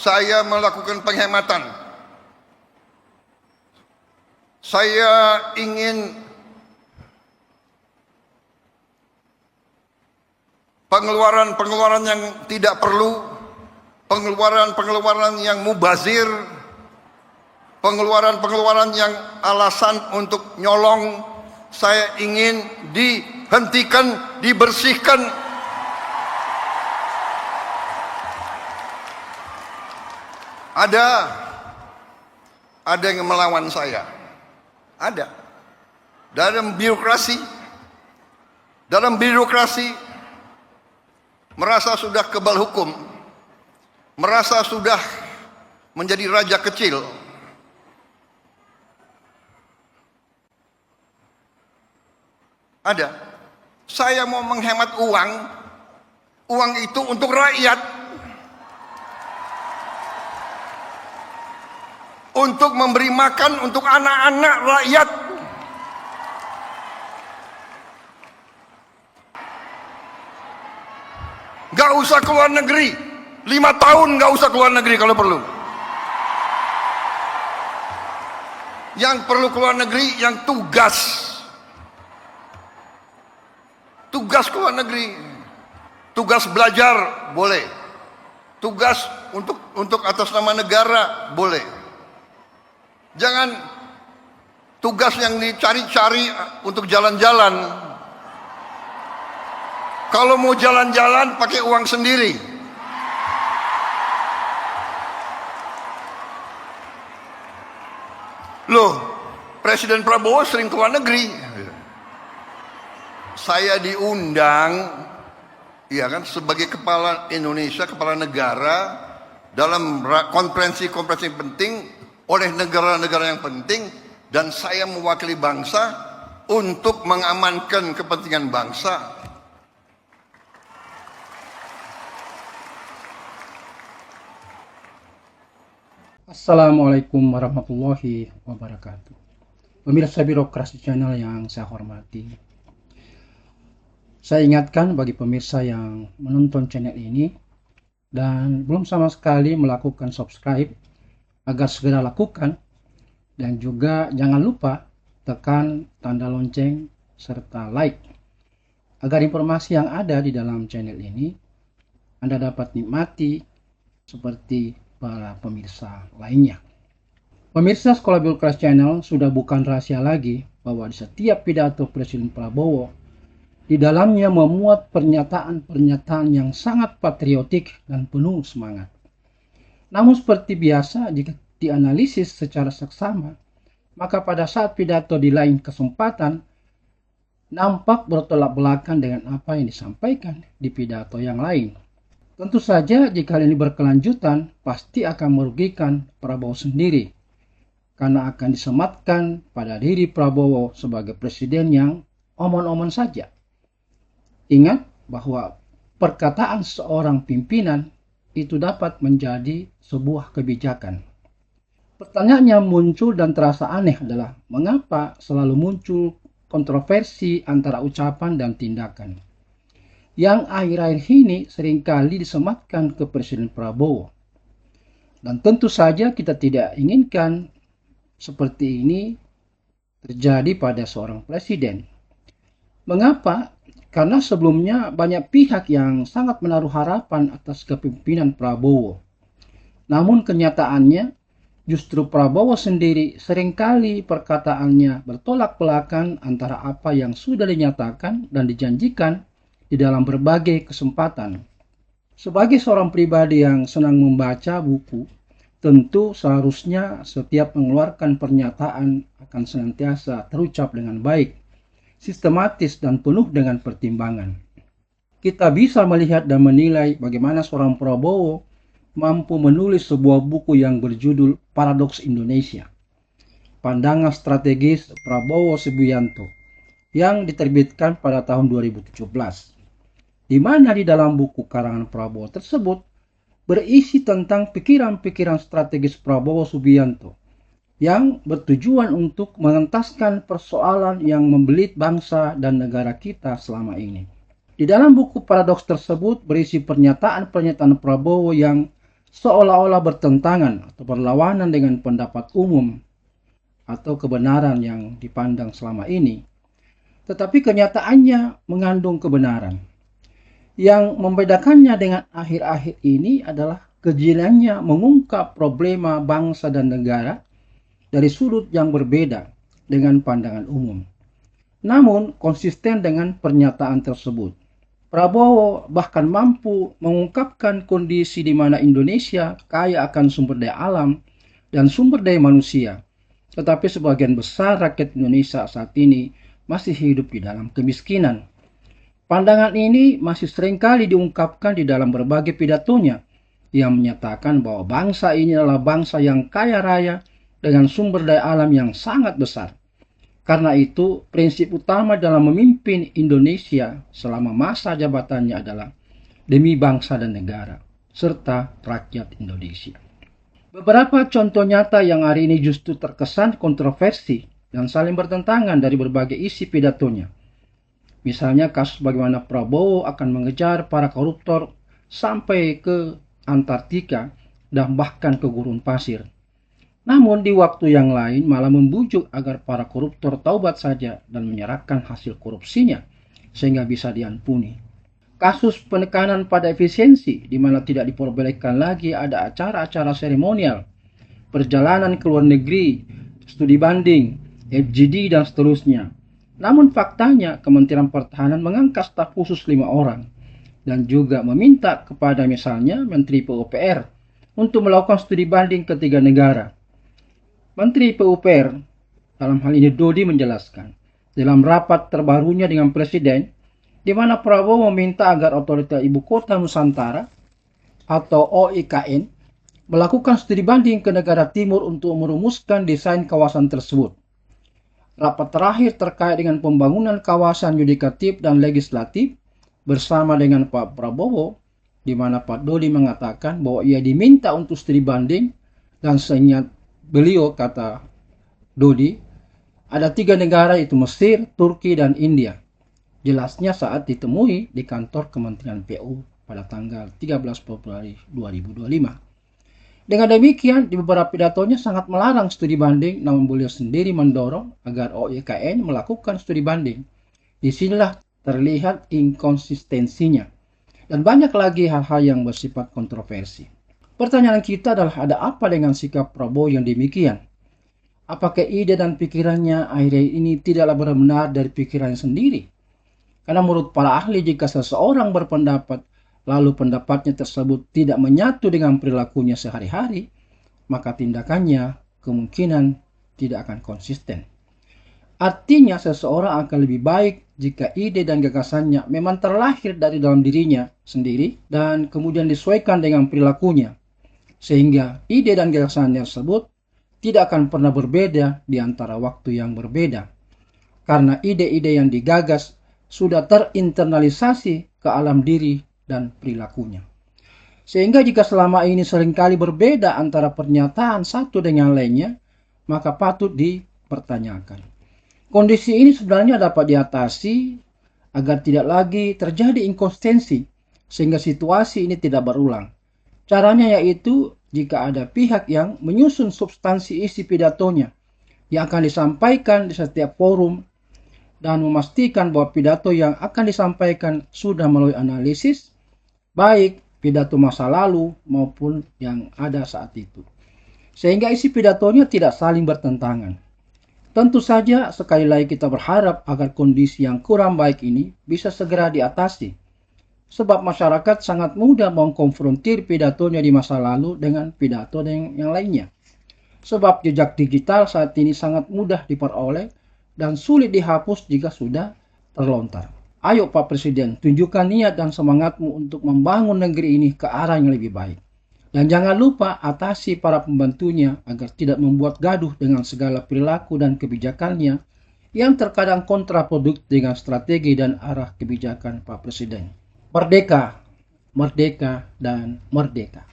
saya melakukan penghematan. Saya ingin pengeluaran-pengeluaran yang tidak perlu, pengeluaran-pengeluaran yang mubazir, pengeluaran-pengeluaran yang alasan untuk nyolong, saya ingin dihentikan, dibersihkan. Ada yang melawan saya. Ada. Dalam birokrasi merasa sudah kebal hukum, merasa sudah menjadi raja kecil. Ada. Saya mau menghemat uang itu untuk rakyat, untuk memberi makan untuk anak-anak rakyat. Gak usah keluar negeri, 5 tahun gak usah keluar negeri kalau perlu. Yang perlu keluar negeri yang tugas keluar negeri, tugas belajar boleh, tugas untuk atas nama negara boleh. Jangan tugas yang dicari-cari untuk jalan-jalan. Kalau mau jalan-jalan pakai uang sendiri. Loh, Presiden Prabowo sering keluar negeri. Saya diundang, ya kan, sebagai kepala Indonesia, kepala negara dalam konferensi-konferensi penting oleh negara-negara yang penting, dan saya mewakili bangsa untuk mengamankan kepentingan bangsa. Assalamualaikum warahmatullahi wabarakatuh. Pemirsa Birokrasi Channel yang saya hormati, saya ingatkan bagi pemirsa yang menonton channel ini dan belum sama sekali melakukan subscribe, agar segera lakukan, dan juga jangan lupa tekan tanda lonceng serta like, agar informasi yang ada di dalam channel ini Anda dapat nikmati seperti para pemirsa lainnya. Pemirsa Sekolah Birokrasi Channel, sudah bukan rahasia lagi bahwa di setiap pidato Presiden Prabowo, di dalamnya memuat pernyataan-pernyataan yang sangat patriotik dan penuh semangat. Namun seperti biasa, jika dianalisis secara seksama, maka pada saat pidato di lain kesempatan nampak bertolak belakang dengan apa yang disampaikan di pidato yang lain. Tentu saja jika hal ini berkelanjutan, pasti akan merugikan Prabowo sendiri, karena akan disematkan pada diri Prabowo sebagai presiden yang omon-omon saja. Ingat bahwa perkataan seorang pimpinan itu dapat menjadi sebuah kebijakan. Pertanyaan yang muncul dan terasa aneh adalah mengapa selalu muncul kontroversi antara ucapan dan tindakan yang akhir-akhir ini seringkali disematkan ke Presiden Prabowo. Dan tentu saja kita tidak inginkan seperti ini terjadi pada seorang presiden. Mengapa? Karena sebelumnya banyak pihak yang sangat menaruh harapan atas kepemimpinan Prabowo. Namun kenyataannya justru Prabowo sendiri seringkali perkataannya bertolak belakang antara apa yang sudah dinyatakan dan dijanjikan di dalam berbagai kesempatan. Sebagai seorang pribadi yang senang membaca buku, tentu seharusnya setiap mengeluarkan pernyataan akan senantiasa terucap dengan baik, sistematis, dan penuh dengan pertimbangan. Kita bisa melihat dan menilai bagaimana seorang Prabowo mampu menulis sebuah buku yang berjudul Paradoks Indonesia, Pandangan Strategis Prabowo Subianto, yang diterbitkan pada tahun 2017. Di mana di dalam buku karangan Prabowo tersebut berisi tentang pikiran-pikiran strategis Prabowo Subianto yang bertujuan untuk mengentaskan persoalan yang membelit bangsa dan negara kita selama ini. Di dalam buku Paradoks tersebut berisi pernyataan-pernyataan Prabowo yang seolah-olah bertentangan atau berlawanan dengan pendapat umum atau kebenaran yang dipandang selama ini, tetapi kenyataannya mengandung kebenaran. Yang membedakannya dengan akhir-akhir ini adalah kejilannya mengungkap problema bangsa dan negara dari sudut yang berbeda dengan pandangan umum, namun konsisten dengan pernyataan tersebut. Prabowo bahkan mampu mengungkapkan kondisi di mana Indonesia kaya akan sumber daya alam dan sumber daya manusia, tetapi sebagian besar rakyat Indonesia saat ini masih hidup di dalam kemiskinan. Pandangan ini masih seringkali diungkapkan di dalam berbagai pidatonya yang menyatakan bahwa bangsa ini adalah bangsa yang kaya raya dengan sumber daya alam yang sangat besar. Karena itu, prinsip utama dalam memimpin Indonesia selama masa jabatannya adalah demi bangsa dan negara, serta rakyat Indonesia. Beberapa contoh nyata yang hari ini justru terkesan kontroversi dan saling bertentangan dari berbagai isi pidatonya. Misalnya kasus bagaimana Prabowo akan mengejar para koruptor sampai ke Antartika dan bahkan ke gurun pasir. Namun di waktu yang lain malah membujuk agar para koruptor taubat saja dan menyerahkan hasil korupsinya sehingga bisa diampuni. Kasus penekanan pada efisiensi di mana tidak diperbolehkan lagi ada acara-acara seremonial, perjalanan ke luar negeri, studi banding, FGD dan seterusnya. Namun faktanya Kementerian Pertahanan mengangkat staf khusus 5 orang dan juga meminta kepada misalnya Menteri PUPR untuk melakukan studi banding ke 3 negara. Menteri PUPR dalam hal ini Dodi menjelaskan dalam rapat terbarunya dengan Presiden di mana Prabowo meminta agar Otoritas Ibu Kota Nusantara atau OIKN melakukan studi banding ke negara timur untuk merumuskan desain kawasan tersebut. Rapat terakhir terkait dengan pembangunan kawasan yudikatif dan legislatif bersama dengan Pak Prabowo, di mana Pak Dodi mengatakan bahwa ia diminta untuk studi banding dan seingat beliau, kata Dodi, ada 3 negara yaitu Mesir, Turki, dan India. Jelasnya saat ditemui di kantor Kementerian PU pada tanggal 13 Februari 2025. Dengan demikian, di beberapa pidatonya sangat melarang studi banding, namun beliau sendiri mendorong agar OIKN melakukan studi banding. Disinilah terlihat inkonsistensinya. Dan banyak lagi hal-hal yang bersifat kontroversi. Pertanyaan kita adalah ada apa dengan sikap Prabowo yang demikian? Apakah ide dan pikirannya akhir-akhir ini tidaklah benar-benar dari pikirannya sendiri? Karena menurut para ahli jika seseorang berpendapat lalu pendapatnya tersebut tidak menyatu dengan perilakunya sehari-hari, maka tindakannya kemungkinan tidak akan konsisten. Artinya seseorang akan lebih baik jika ide dan gagasannya memang terlahir dari dalam dirinya sendiri dan kemudian disesuaikan dengan perilakunya. Sehingga ide dan gagasan tersebut tidak akan pernah berbeda di antara waktu yang berbeda. Karena ide-ide yang digagas sudah terinternalisasi ke alam diri dan perilakunya. Sehingga jika selama ini seringkali berbeda antara pernyataan satu dengan lainnya, maka patut dipertanyakan. Kondisi ini sebenarnya dapat diatasi agar tidak lagi terjadi inkonsistensi, sehingga situasi ini tidak berulang. Caranya yaitu jika ada pihak yang menyusun substansi isi pidatonya yang akan disampaikan di setiap forum dan memastikan bahwa pidato yang akan disampaikan sudah melalui analisis, baik pidato masa lalu maupun yang ada saat itu. Sehingga isi pidatonya tidak saling bertentangan. Tentu saja sekali lagi kita berharap agar kondisi yang kurang baik ini bisa segera diatasi. Sebab masyarakat sangat mudah mengkonfrontir pidatonya di masa lalu dengan pidato yang lainnya. Sebab jejak digital saat ini sangat mudah diperoleh dan sulit dihapus jika sudah terlontar. Ayo Pak Presiden, tunjukkan niat dan semangatmu untuk membangun negeri ini ke arah yang lebih baik. Dan jangan lupa atasi para pembantunya agar tidak membuat gaduh dengan segala perilaku dan kebijakannya yang terkadang kontraproduktif dengan strategi dan arah kebijakan Pak Presiden. Merdeka, merdeka, dan merdeka.